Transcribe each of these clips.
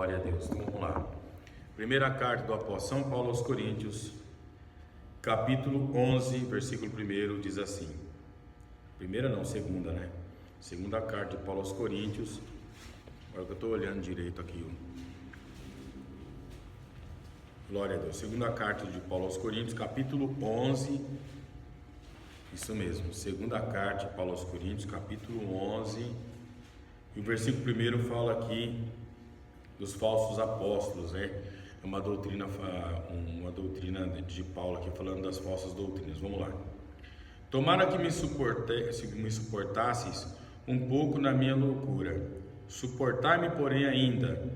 Glória a Deus. Então vamos lá. Primeira carta do apóstolo São Paulo aos Coríntios, capítulo 11, versículo 1, diz assim. Primeira não, segunda, né? Segunda carta de Paulo aos Coríntios. Agora que eu estou olhando direito aqui. Glória a Deus. Segunda carta de Paulo aos Coríntios, capítulo 11. Isso mesmo. Segunda carta de Paulo aos Coríntios, capítulo 11. E o versículo 1 fala aqui dos falsos apóstolos, né? É uma doutrina de Paulo aqui falando das falsas doutrinas. Vamos lá. Tomara que me suportasseis um pouco na minha loucura. Suportai-me, porém, ainda,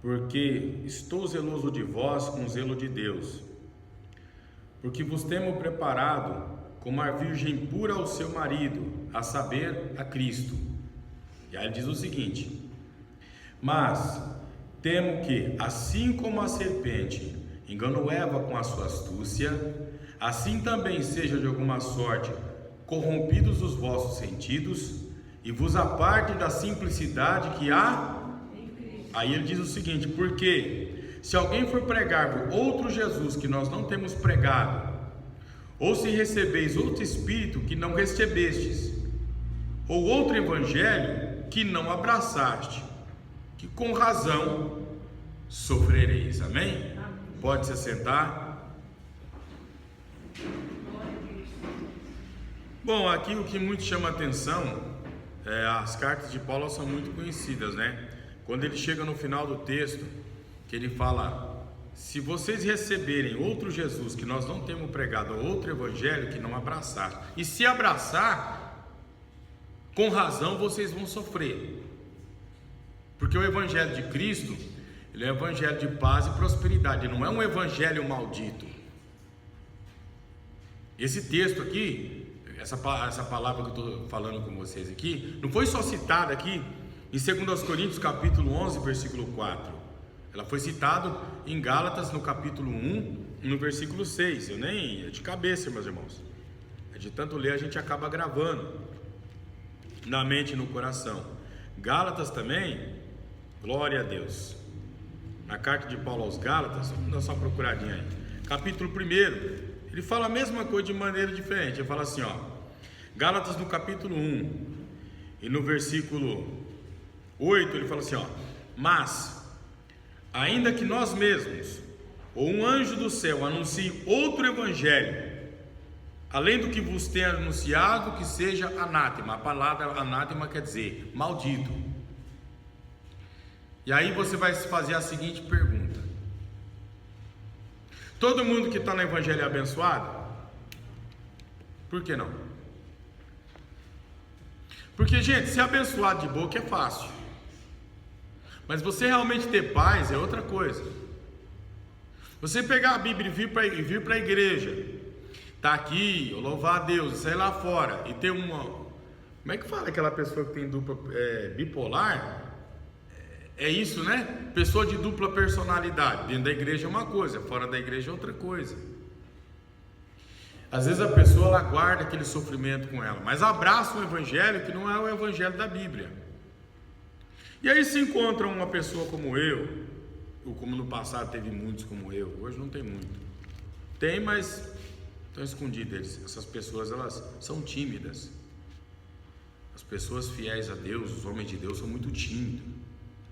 porque estou zeloso de vós com zelo de Deus. Porque vos temo preparado como a virgem pura ao seu marido, a saber, a Cristo. E aí ele diz o seguinte: mas temo que, assim como a serpente enganou Eva com a sua astúcia, assim também seja de alguma sorte corrompidos os vossos sentidos e vos apartem da simplicidade que há. Aí ele diz o seguinte: porque se alguém for pregar outro Jesus que nós não temos pregado, ou se recebeis outro Espírito que não recebestes, ou outro Evangelho que não abraçaste, que com razão sofrereis. Amém? Pode se assentar. Bom, aqui o que muito chama atenção as cartas de Paulo são muito conhecidas, né? Quando ele chega no final do texto, que ele fala: se vocês receberem outro Jesus que nós não temos pregado, ou outro Evangelho que não abraçaste, e se abraçar, com razão vocês vão sofrer, porque o Evangelho de Cristo, ele é um Evangelho de paz e prosperidade, não é um Evangelho maldito. Esse texto aqui, essa palavra que eu estou falando com vocês aqui, não foi só citada aqui em 2 Coríntios capítulo 11, versículo 4, ela foi citada em Gálatas no capítulo 1, no versículo 6, eu nem, é de cabeça, meus irmãos, de tanto ler a gente acaba gravando na mente e no coração. Gálatas também, glória a Deus, na carta de Paulo aos Gálatas, vamos dar só uma procuradinha aí, capítulo 1, ele fala a mesma coisa de maneira diferente. Ele fala assim, ó, Gálatas no capítulo 1 e no versículo 8, ele fala assim, ó: mas, ainda que nós mesmos, ou um anjo do céu, anuncie outro evangelho, além do que vos tem anunciado, que seja anátema. A palavra anátema quer dizer maldito. E aí você vai fazer a seguinte pergunta: todo mundo que está no evangelho é abençoado? Por que não? Porque, gente, ser abençoado de boca é fácil, mas você realmente ter paz é outra coisa. Você pegar a Bíblia e vir para a igreja, tá aqui, louvar a Deus, sair lá fora e ter uma, como é que fala aquela pessoa que tem dupla bipolar? É isso, né? Pessoa de dupla personalidade. Dentro da igreja é uma coisa, fora da igreja é outra coisa. Às vezes a pessoa ela guarda aquele sofrimento com ela, mas abraça um evangelho que não é o evangelho da Bíblia. E aí se encontra uma pessoa como eu, ou como no passado teve muitos como eu, hoje não tem muito. Tem, mas estão escondidos. Essas pessoas, elas são tímidas. As pessoas fiéis a Deus, os homens de Deus, são muito tímidos.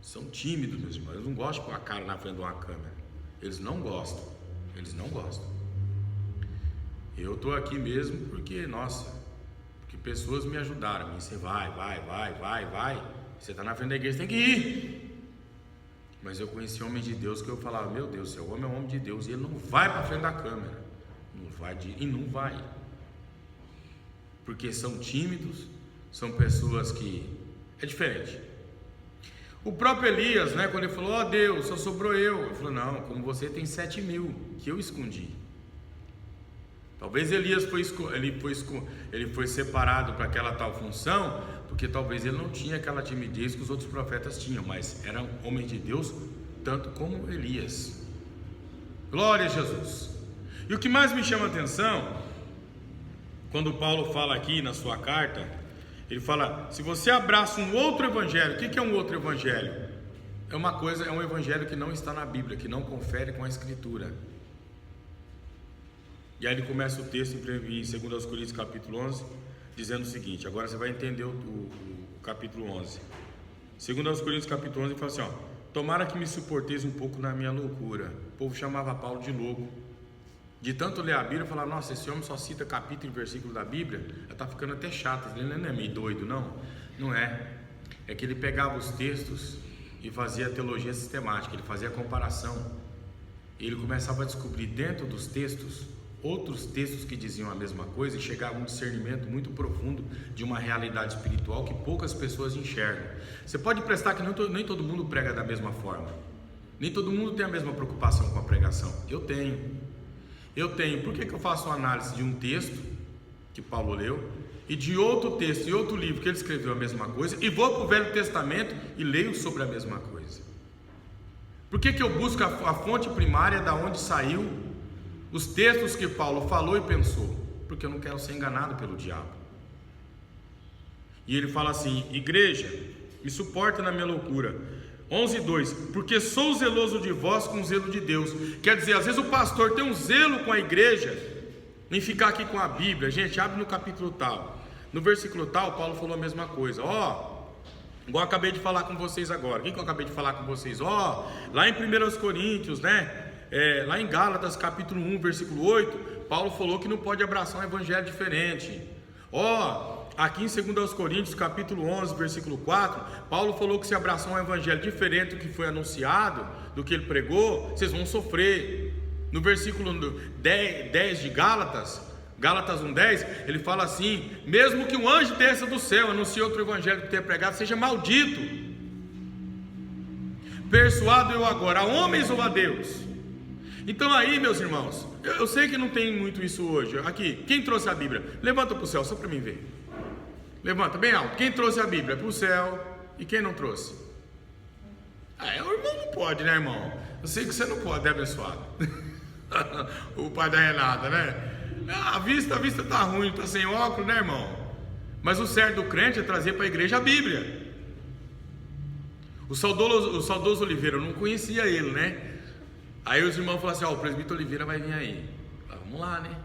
São tímidos, meus irmãos. Eles não gostam de pôr a cara na frente de uma câmera. Eles não gostam. Eles não gostam. Eu estou aqui mesmo porque, nossa, porque pessoas me ajudaram. Você vai. Você está na frente da igreja, tem que ir. Mas eu conheci homens de Deus que eu falava: meu Deus, seu homem é um homem de Deus e ele não vai para frente da câmera. Não vai, porque são tímidos, são pessoas que é diferente. O próprio Elias, né, quando ele falou: ó Deus, só sobrou eu. Ele falou: não, como você tem 7.000 que eu escondi. Talvez Elias foi separado para aquela tal função, porque talvez ele não tinha aquela timidez que os outros profetas tinham, mas eram homens de Deus tanto como Elias. Glória a Jesus. E o que mais me chama a atenção, quando Paulo fala aqui na sua carta, ele fala: se você abraça um outro evangelho, o que é um outro evangelho? é um evangelho que não está na Bíblia, que não confere com a Escritura. E aí ele começa o texto em 2 Coríntios capítulo 11, dizendo o seguinte, agora você vai entender o capítulo 11. 2 Coríntios capítulo 11 ele fala assim, ó, tomara que me suporteis um pouco na minha loucura. O povo chamava Paulo de louco. De tanto ler a Bíblia, falar, nossa, esse homem só cita capítulo e versículo da Bíblia, já está ficando até chato, ele não é meio doido, não. Não é. É que ele pegava os textos e fazia teologia sistemática, ele fazia comparação. E ele começava a descobrir dentro dos textos outros textos que diziam a mesma coisa e chegava a um discernimento muito profundo de uma realidade espiritual que poucas pessoas enxergam. Você pode prestar que nem todo mundo prega da mesma forma, nem todo mundo tem a mesma preocupação com a pregação. Eu tenho. Por que eu faço uma análise de um texto que Paulo leu e de outro texto e outro livro que ele escreveu a mesma coisa e vou para o Velho Testamento e leio sobre a mesma coisa? Por que eu busco a fonte primária da onde saiu os textos que Paulo falou e pensou? Porque eu não quero ser enganado pelo diabo. E ele fala assim, igreja, me suporta na minha loucura. 11:2, porque sou zeloso de vós com o zelo de Deus. Quer dizer, às vezes o pastor tem um zelo com a igreja em ficar aqui com a Bíblia. Gente, abre no capítulo tal, no versículo tal, Paulo falou a mesma coisa. Igual eu acabei de falar com vocês agora. O que eu acabei de falar com vocês? Lá em 1 Coríntios, né? Lá em Gálatas capítulo 1, versículo 8, Paulo falou que não pode abraçar um evangelho diferente. Aqui em 2 Coríntios capítulo 11, versículo 4, Paulo falou que se abraçar um evangelho diferente do que foi anunciado, do que ele pregou, vocês vão sofrer. No versículo 10 de Gálatas 1:10, ele fala assim, mesmo que um anjo desça do céu, anuncie outro evangelho que tenha pregado, seja maldito. Persuado eu agora a homens ou a Deus? Então aí, meus irmãos, eu sei que não tem muito isso hoje. Aqui, quem trouxe a Bíblia? Levanta para o céu, só para mim ver. Levanta bem alto. Quem trouxe a Bíblia para o céu e quem não trouxe? O irmão não pode, né, irmão? Eu sei que você não pode, é abençoado. O pai da Renata, né? A vista tá ruim, tá sem óculos, né, irmão? Mas o certo do crente é trazer para a igreja a Bíblia. O saudoso Oliveira, eu não conhecia ele, né? Aí os irmãos falaram assim, o presbítero Oliveira vai vir aí. Vamos lá, né?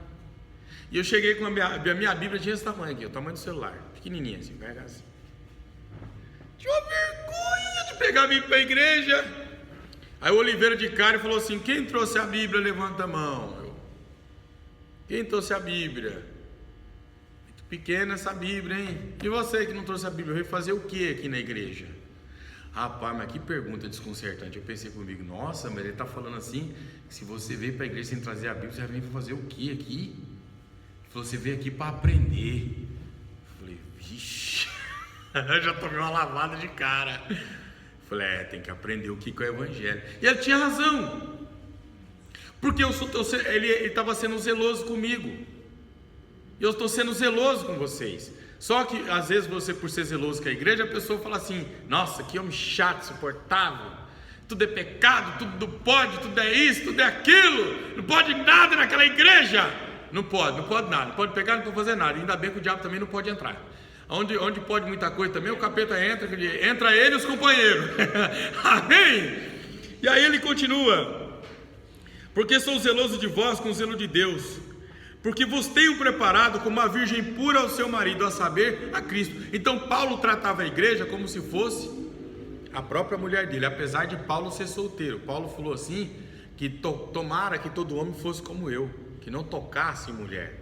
E eu cheguei com a minha Bíblia, tinha esse tamanho aqui, o tamanho do celular, pequenininha assim, pega assim. Tinha uma vergonha de pegar a Bíblia para a igreja. Aí o Oliveira de cara falou assim, quem trouxe a Bíblia, levanta a mão. Quem trouxe a Bíblia? Muito pequena essa Bíblia, hein? E você que não trouxe a Bíblia, veio fazer o que aqui na igreja? Rapaz, mas que pergunta desconcertante. Eu pensei comigo, nossa, mas ele está falando assim, se você veio para a igreja sem trazer a Bíblia, você vai vir fazer o que aqui? Ele falou, você veio aqui para aprender. Eu falei, vixe, eu já tomei uma lavada de cara. Eu falei, tem que aprender o que é o evangelho. E ele tinha razão, porque ele estava sendo zeloso comigo, e eu estou sendo zeloso com vocês. Só que às vezes você, por ser zeloso com a igreja, a pessoa fala assim, nossa, que homem chato, insuportável, tudo é pecado, tudo não pode, tudo é isso, tudo é aquilo, não pode nada naquela igreja. Não pode nada, não pode pegar, não pode fazer nada. Ainda bem que o diabo também não pode entrar. Onde pode muita coisa também, o capeta entra ele e os companheiros. Amém? E aí ele continua, porque sou zeloso de vós com o zelo de Deus, porque vos tenho preparado como a virgem pura ao seu marido, a saber, a Cristo. Então Paulo tratava a igreja como se fosse a própria mulher dele, apesar de Paulo ser solteiro. Paulo falou assim, que tomara que todo homem fosse como eu, que não tocasse em mulher.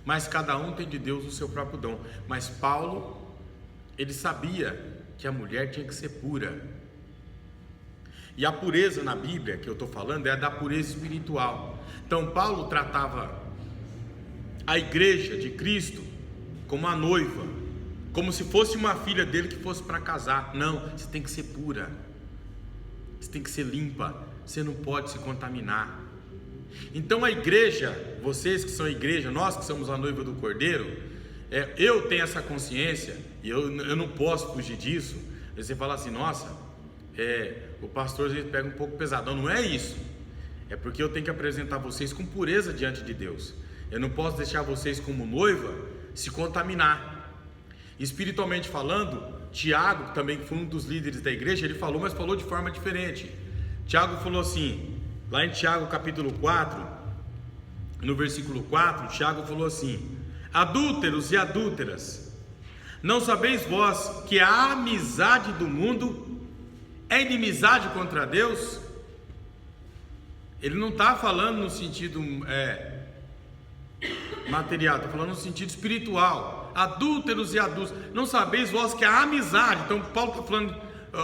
Mas cada um tem de Deus o seu próprio dom. Mas Paulo, ele sabia que a mulher tinha que ser pura. E a pureza na Bíblia que eu estou falando é a da pureza espiritual. Então Paulo tratava a igreja de Cristo como a noiva, como se fosse uma filha dele que fosse para casar. Não, você tem que ser pura, você tem que ser limpa, você não pode se contaminar. Então a igreja, vocês que são a igreja, nós que somos a noiva do Cordeiro, eu tenho essa consciência, e eu não posso fugir disso. Você fala assim, nossa, o pastor às vezes pega um pouco pesadão. Não é isso, é porque eu tenho que apresentar vocês com pureza diante de Deus. Eu não posso deixar vocês como noiva se contaminar. Espiritualmente falando, Tiago, que também foi um dos líderes da igreja, ele falou, mas falou de forma diferente. Tiago falou assim, lá em Tiago capítulo 4, no versículo 4, Tiago falou assim: adúlteros e adúlteras, não sabeis vós que a amizade do mundo é inimizade contra Deus? Ele não está falando no sentido material, está falando no sentido espiritual. Adúlteros e adúlteras, não sabeis vós que a amizade, então Paulo está falando,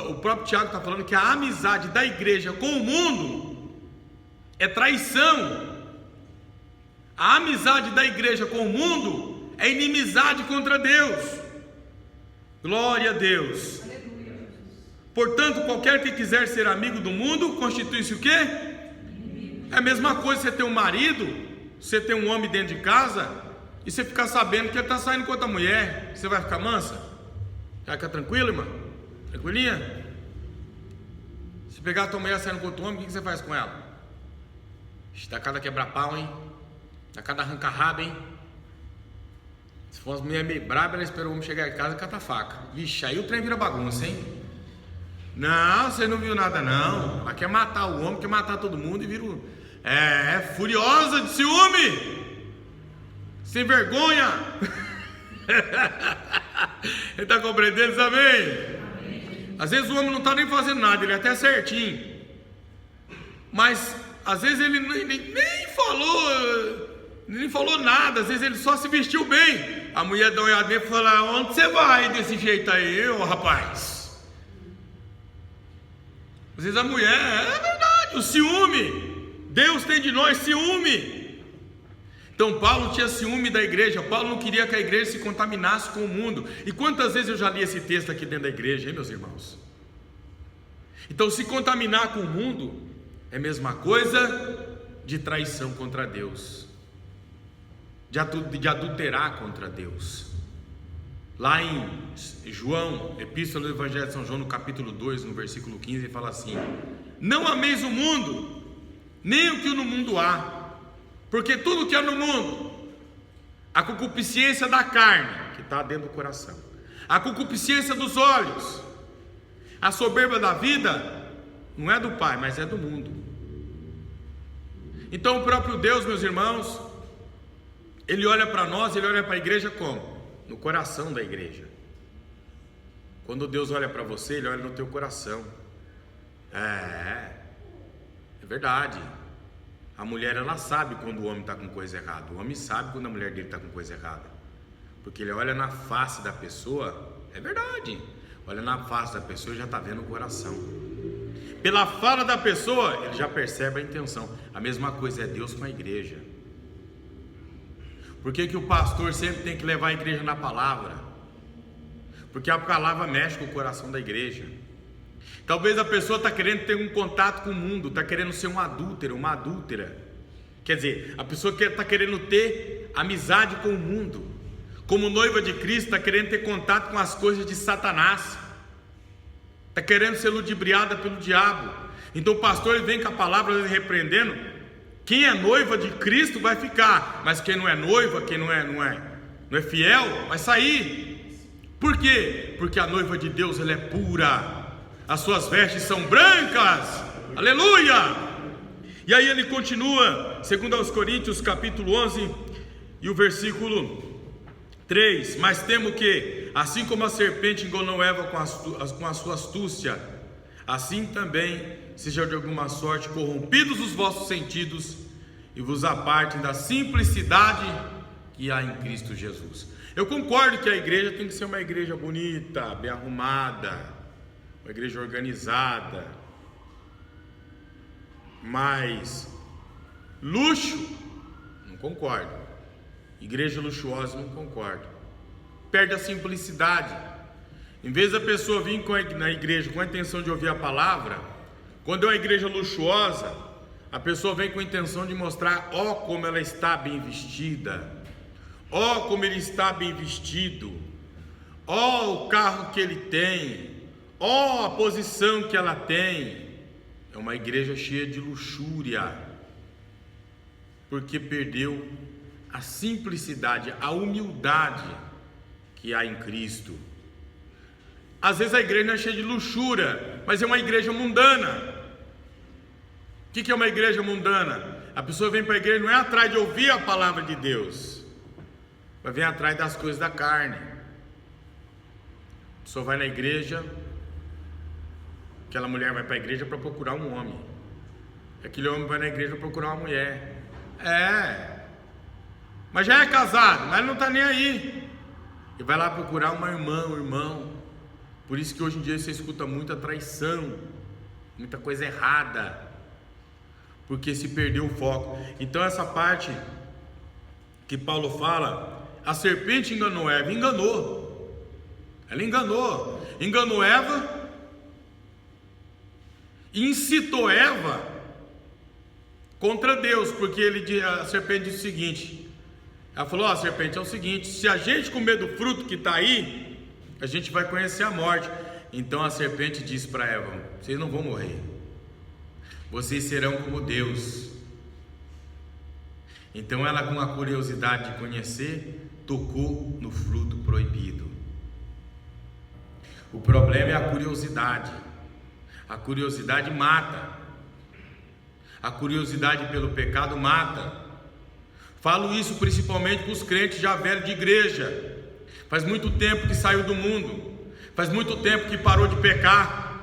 o próprio Tiago está falando que a amizade da igreja com o mundo é traição. A amizade da igreja com o mundo é inimizade contra Deus. Glória a Deus. Portanto, qualquer que quiser ser amigo do mundo, constitui-se o quê? É a mesma coisa você ter um marido, você ter um homem dentro de casa, e você ficar sabendo que ele está saindo com outra mulher. Você vai ficar mansa? Vai ficar tranquila, irmã? Tranquilinha? Se pegar a tua mulher saindo com outro homem, o que você faz com ela? Dá cada quebra-pau, hein? Dá cada arranca-rabo, hein? Se for uma mulher meio braba, ela espera o homem chegar em casa e cata a faca. Vixe, aí o trem vira bagunça, hein? Não, você não viu nada não. Ela quer matar o homem, quer matar todo mundo e vira furiosa de ciúme, sem vergonha. Ele está compreendendo, sabe? Às vezes o homem não está nem fazendo nada, ele é até certinho, mas às vezes ele nem falou nada, às vezes ele só se vestiu bem. A mulher dá uma olhada nele e fala: onde você vai desse jeito aí, ô rapaz? Às vezes a mulher, é verdade, o ciúme. Deus tem de nós ciúme. Então Paulo tinha ciúme da igreja. Paulo não queria que a igreja se contaminasse com o mundo. E quantas vezes eu já li esse texto aqui dentro da igreja, hein, meus irmãos? Então, se contaminar com o mundo é a mesma coisa de traição contra Deus, de adulterar contra Deus. Lá em João, Epístola do Evangelho de São João, no capítulo 2, no versículo 15, ele fala assim: não ameis o mundo, nem o que no mundo há, porque tudo que há no mundo, a concupiscência da carne, que está dentro do coração, a concupiscência dos olhos, a soberba da vida, não é do Pai, mas é do mundo. Então o próprio Deus, meus irmãos, Ele olha para nós, Ele olha para a igreja como? No coração da igreja. Quando Deus olha para você, Ele olha no teu coração. É verdade. A mulher, ela sabe quando o homem está com coisa errada. O homem sabe quando a mulher dele está com coisa errada, porque ele olha na face da pessoa. É verdade. Olha na face da pessoa e já está vendo o coração. Pela fala da pessoa, ele já percebe a intenção. A mesma coisa é Deus com a igreja. Por que o pastor sempre tem que levar a igreja na palavra? Porque a palavra mexe com o coração da igreja. Talvez a pessoa está querendo ter um contato com o mundo, está querendo ser um adúltero, uma adúltera. Quer dizer, a pessoa que está querendo ter amizade com o mundo, como noiva de Cristo, está querendo ter contato com as coisas de Satanás, está querendo ser ludibriada pelo diabo. Então o pastor, ele vem com a palavra, às vezes, repreendendo. Quem é noiva de Cristo vai ficar, mas quem não é noiva, quem não é fiel, vai sair. Por quê? Porque a noiva de Deus, ela é pura, as suas vestes são brancas, aleluia. E aí ele continua, segundo aos Coríntios capítulo 11 e o versículo 3: mas temo que, assim como a serpente enganou Eva com a sua astúcia, assim também seja de alguma sorte corrompidos os vossos sentidos e vos apartem da simplicidade que há em Cristo Jesus. Eu concordo que a igreja tem que ser uma igreja bonita, bem arrumada, uma igreja organizada, mas luxo, não concordo. Igreja luxuosa, não concordo. Perde a simplicidade. Em vez da pessoa vir na igreja com a intenção de ouvir a palavra, quando é uma igreja luxuosa, a pessoa vem com a intenção de mostrar: ó, como ela está bem vestida, ó, como ele está bem vestido, ó, o carro que ele tem, ó, a posição que ela tem. É uma igreja cheia de luxúria, porque perdeu a simplicidade, a humildade que há em Cristo. Às vezes a igreja não é cheia de luxúria, mas é uma igreja mundana. O que é uma igreja mundana? A pessoa vem para a igreja não é atrás de ouvir a palavra de Deus, mas vem atrás das coisas da carne. A pessoa vai na igreja, aquela mulher vai para a igreja para procurar um homem, aquele homem vai na igreja para procurar uma mulher. Mas já é casado, mas não está nem aí. E vai lá procurar uma irmã, um irmão. Por isso que hoje em dia você escuta muita traição, muita coisa errada, porque se perdeu o foco. Então essa parte que Paulo fala, a serpente enganou Eva, ela enganou Eva, e incitou Eva contra Deus, porque a serpente disse o seguinte, ela falou, serpente, é o seguinte, se a gente comer do fruto que está aí, a gente vai conhecer a morte. Então a serpente disse para Eva, vocês não vão morrer, vocês serão como Deus. Então ela, com a curiosidade de conhecer, tocou no fruto proibido. O problema é a curiosidade. A curiosidade mata. A curiosidade pelo pecado mata. Falo isso principalmente para os crentes já velhos de igreja. Faz muito tempo que saiu do mundo, faz muito tempo que parou de pecar,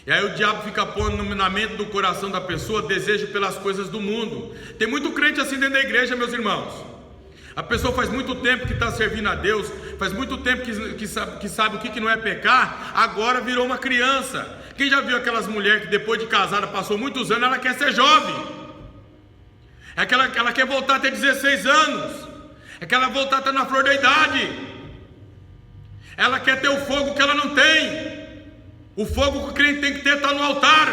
e aí o diabo fica pondo na mente do coração da pessoa desejo pelas coisas do mundo. Tem muito crente assim dentro da igreja, meus irmãos. A pessoa faz muito tempo que está servindo a Deus, faz muito tempo que sabe o que não é pecar, agora virou uma criança. Quem já viu aquelas mulheres que depois de casada passou muitos anos, ela quer ser jovem, ela quer voltar a ter 16 anos, ela voltar a estar na flor da idade. Ela quer ter o fogo que ela não tem. O fogo que o crente tem que ter está no altar.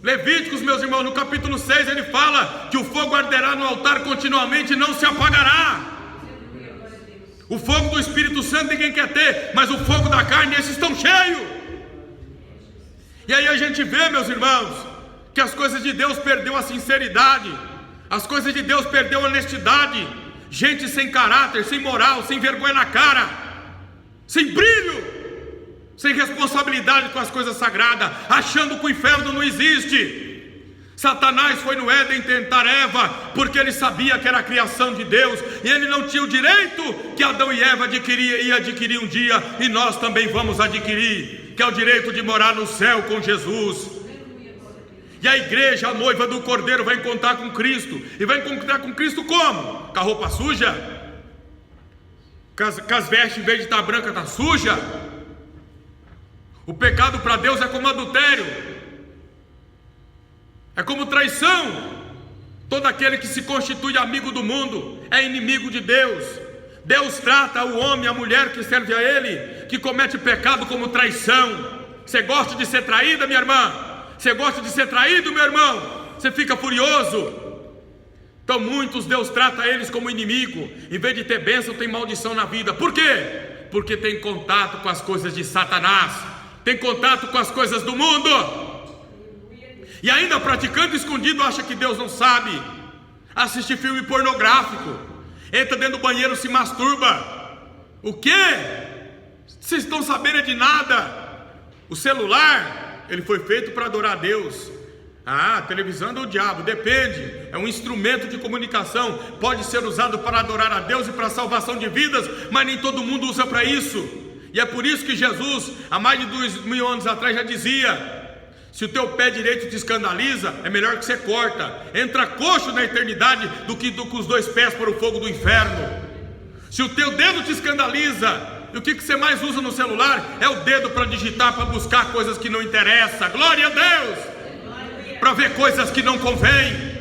Levíticos, meus irmãos, no capítulo 6 ele fala que o fogo arderá no altar continuamente e não se apagará. O fogo do Espírito Santo ninguém quer ter, mas o fogo da carne, esses estão cheios. E aí a gente vê, meus irmãos, que as coisas de Deus perdeu a sinceridade, as coisas de Deus perdeu a honestidade. Gente sem caráter, sem moral, sem vergonha na cara, sem brilho, sem responsabilidade com as coisas sagradas, achando que o inferno não existe. Satanás foi no Éden tentar Eva, porque ele sabia que era a criação de Deus, e ele não tinha o direito que Adão e Eva iam adquirir um dia, e nós também vamos adquirir, que é o direito de morar no céu com Jesus. E a igreja, a noiva do Cordeiro, vai encontrar com Cristo, e vai encontrar com Cristo como? Com a roupa suja? Com as vestes, em vez de estar branca, está suja. O pecado para Deus é como adultério, é como traição. Todo aquele que se constitui amigo do mundo é inimigo de Deus. Deus trata o homem, a mulher que serve a Ele, que comete pecado, como traição. Você gosta de ser traída, minha irmã? Você gosta de ser traído, meu irmão? Você fica furioso. Então muitos Deus trata eles como inimigo. Em vez de ter bênção, tem maldição na vida. Por quê? Porque tem contato com as coisas de Satanás, tem contato com as coisas do mundo, e ainda praticando escondido acha que Deus não sabe. Assiste filme pornográfico, entra dentro do banheiro, se masturba. O quê? Vocês estão sabendo de nada. O celular, ele foi feito para adorar a Deus. A televisão é do diabo, depende, é um instrumento de comunicação, pode ser usado para adorar a Deus e para a salvação de vidas, mas nem todo mundo usa para isso. E é por isso que Jesus, há mais de 2000 anos atrás, já dizia: se o teu pé direito te escandaliza, é melhor que você corta. Entra coxo na eternidade do que com os dois pés para o fogo do inferno. Se o teu dedo te escandaliza, e o que você mais usa no celular é o dedo para digitar, para buscar coisas que não interessam. Glória a Deus! Para ver coisas que não convém,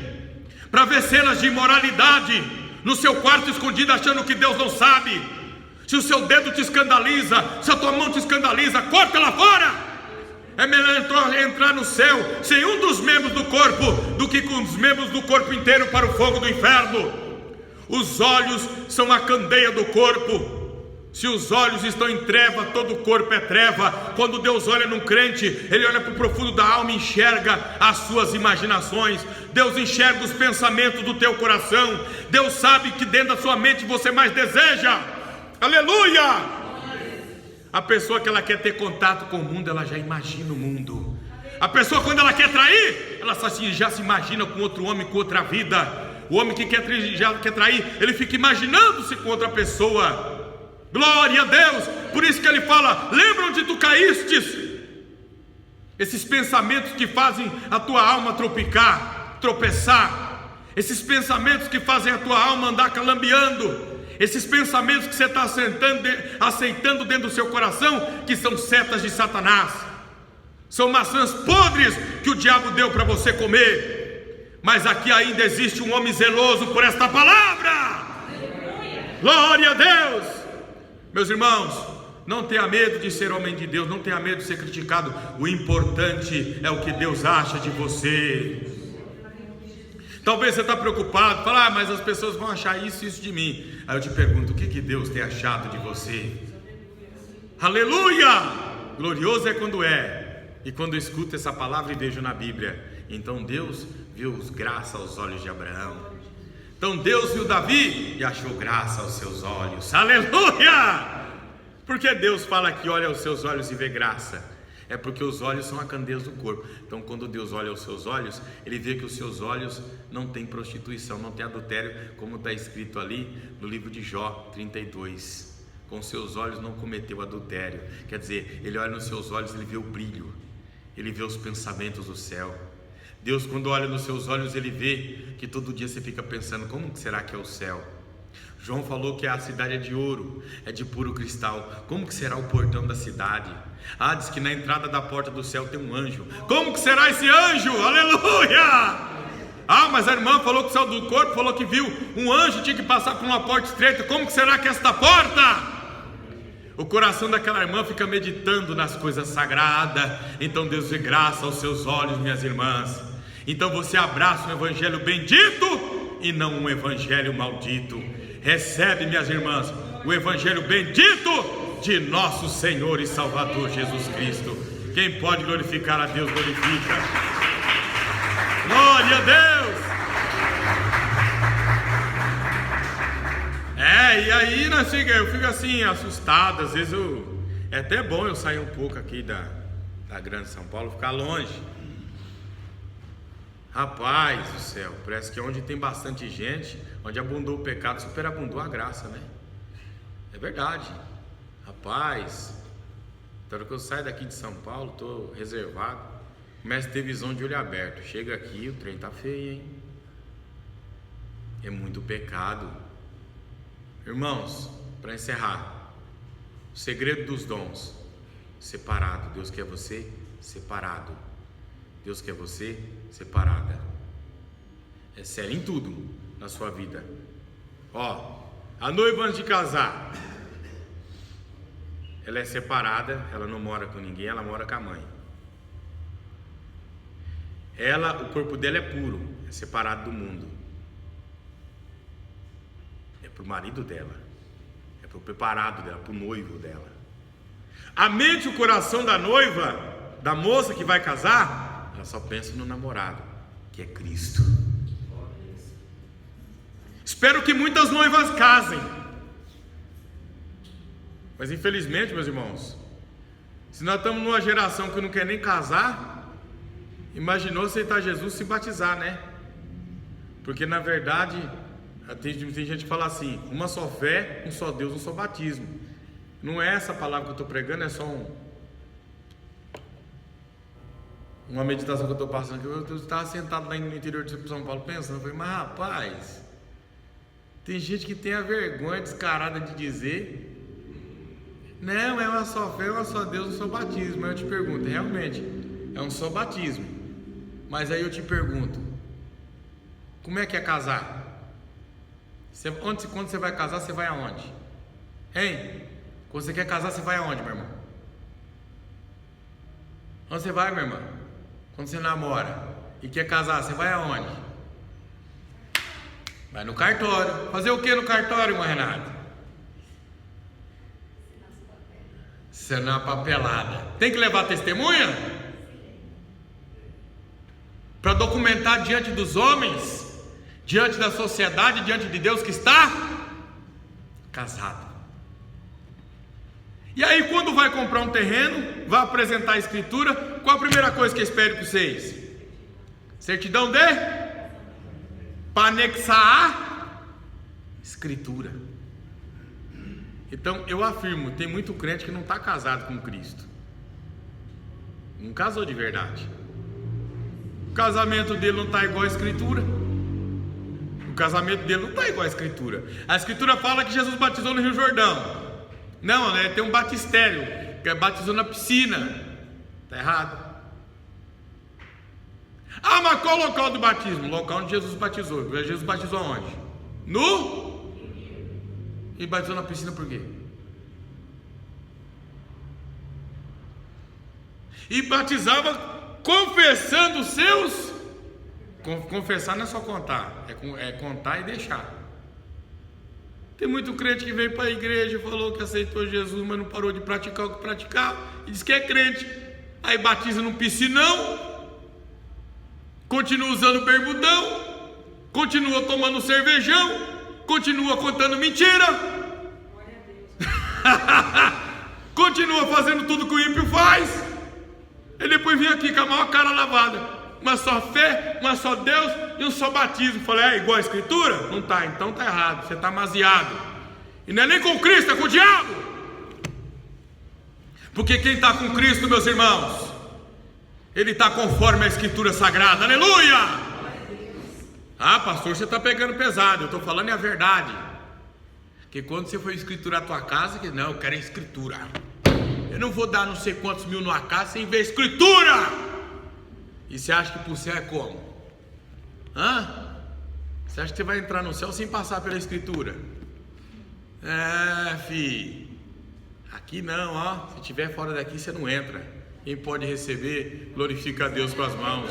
para ver cenas de imoralidade no seu quarto escondido, achando que Deus não sabe. Se o seu dedo te escandaliza, se a tua mão te escandaliza, corta ela fora. É melhor entrar no céu sem um dos membros do corpo do que com os membros do corpo inteiro para o fogo do inferno. Os olhos são a candeia do corpo. Se os olhos estão em treva, todo o corpo é treva. Quando Deus olha num crente, Ele olha para o profundo da alma e enxerga as suas imaginações. Deus enxerga os pensamentos do teu coração. Deus sabe que dentro da sua mente você mais deseja. Aleluia! A pessoa que ela quer ter contato com o mundo, ela já imagina o mundo. A pessoa, quando ela quer trair, ela já se imagina com outro homem, com outra vida. O homem que já quer trair, ele fica imaginando-se com outra pessoa. Glória a Deus. Por isso que ele fala: lembra onde tu caístes. Esses pensamentos que fazem a tua alma tropeçar. Esses pensamentos que fazem a tua alma andar calambeando. Esses pensamentos que você está aceitando dentro do seu coração, que são setas de Satanás, são maçãs podres que o diabo deu para você comer. Mas aqui ainda existe um homem zeloso por esta palavra. Glória a Deus. Meus irmãos, não tenha medo de ser homem de Deus, não tenha medo de ser criticado. O importante é o que Deus acha de você. Talvez você está preocupado, fala: mas as pessoas vão achar isso de mim. Aí eu te pergunto: o que Deus tem achado de você? Aleluia! Glorioso é quando é. E quando eu escuto essa palavra e vejo na Bíblia, então Deus viu graça aos olhos de Abraão. Então Deus viu Davi e achou graça aos seus olhos. Aleluia! Porque Deus fala que olha aos seus olhos e vê graça. É porque os olhos são a candeia do corpo. Então quando Deus olha aos seus olhos, Ele vê que os seus olhos não tem prostituição, não tem adultério, como está escrito ali no livro de Jó 32. Com seus olhos não cometeu adultério. Quer dizer, Ele olha nos seus olhos, Ele vê o brilho, Ele vê os pensamentos do céu. Deus, quando olha nos seus olhos, Ele vê que todo dia você fica pensando: como que será que é o céu? João falou que a cidade é de ouro, é de puro cristal. Como que será o portão da cidade? Diz que na entrada da porta do céu tem um anjo. Como que será esse anjo? Aleluia! Mas a irmã falou que o céu do corpo falou que viu um anjo, tinha que passar por uma porta estreita. Como que será que é esta porta? O coração daquela irmã fica meditando nas coisas sagradas. Então Deus dê graça aos seus olhos, minhas irmãs. Então você abraça um evangelho bendito e não um evangelho maldito. Recebe, minhas irmãs, o evangelho bendito de nosso Senhor e Salvador Jesus Cristo. Quem pode glorificar a Deus, glorifica. Glória a Deus. E aí eu fico assim assustado. Às vezes é até bom eu sair um pouco aqui da grande São Paulo, ficar longe. Rapaz do céu, parece que onde tem bastante gente, onde abundou o pecado, superabundou a graça, né? É verdade. Rapaz, então que eu saio daqui de São Paulo, estou reservado, começo a ter visão de olho aberto. Chega aqui, o trem tá feio, hein? É muito pecado. Irmãos, para encerrar, o segredo dos dons: separado. Deus quer você separado. Deus quer você separada. É sério em tudo na sua vida. A noiva antes de casar, ela é separada, ela não mora com ninguém, ela mora com a mãe. O corpo dela é puro, é separado do mundo. É para o marido dela, é para o preparado dela, para o noivo dela. A mente e o coração da noiva, da moça que vai casar, ela só pensa no namorado, que é Cristo. Espero que muitas noivas casem, mas infelizmente, meus irmãos, se nós estamos numa geração que não quer nem casar, imaginou aceitar Jesus, se batizar, né? Porque na verdade tem gente que fala assim: uma só fé, um só Deus, um só batismo. Não é essa palavra que eu estou pregando, é só uma meditação que eu estou passando. Eu estava sentado lá no interior de São Paulo pensando, eu falei: mas rapaz, tem gente que tem a vergonha descarada de dizer: não, é uma só fé, uma só Deus, um só batismo. Aí eu te pergunto: realmente é um só batismo, mas aí eu te pergunto: como é que é casar? Quando você vai casar, você vai aonde? Hein? Quando você quer casar, você vai aonde, meu irmão? Onde você vai, minha irmã? Quando você namora e quer casar, você vai aonde? Vai no cartório. Fazer o que no cartório, irmã Renata? Assinar a papelada. Tem que levar testemunha? Para documentar diante dos homens, diante da sociedade, diante de Deus que está casado. E aí, quando vai comprar um terreno, vai apresentar a escritura, qual a primeira coisa que eles pedem para vocês? Certidão de? Para anexar a escritura. Então, eu afirmo, tem muito crente que não está casado com Cristo. Não casou de verdade. O casamento dele não está igual à escritura. O casamento dele não está igual à escritura. A escritura fala que Jesus batizou no Rio Jordão. Não, né? Tem um batistério, que batizou na piscina. Está errado. Ah, mas qual o local do batismo? O local onde Jesus batizou. Jesus batizou aonde? No? E batizou na piscina por quê? E batizava confessando os seus. Confessar não é só contar, é contar e deixar. Tem muito crente que veio para a igreja, falou que aceitou Jesus, mas não parou de praticar o que praticava, e diz que é crente. Aí batiza num piscinão, continua usando bermudão, continua tomando cervejão, continua contando mentira, continua fazendo tudo que o ímpio faz, e depois vem aqui com a maior cara lavada. Uma só fé, uma só Deus e um só batismo. Falei, é igual a escritura? Não está, então está errado, você está amaziado. E não é nem com Cristo, é com o diabo. Porque quem está com Cristo, meus irmãos, ele está conforme a escritura sagrada, aleluia. Ah, pastor, você está pegando pesado. Eu estou falando a verdade. Porque quando você for escriturar a tua casa, que não, eu quero a escritura. Eu não vou dar não sei quantos mil numa casa sem ver escritura. E você acha que para o céu é como? Você acha que você vai entrar no céu sem passar pela escritura? Filho, aqui não, ó. Se estiver fora daqui, você não entra. Quem pode receber, glorifica a Deus com as mãos.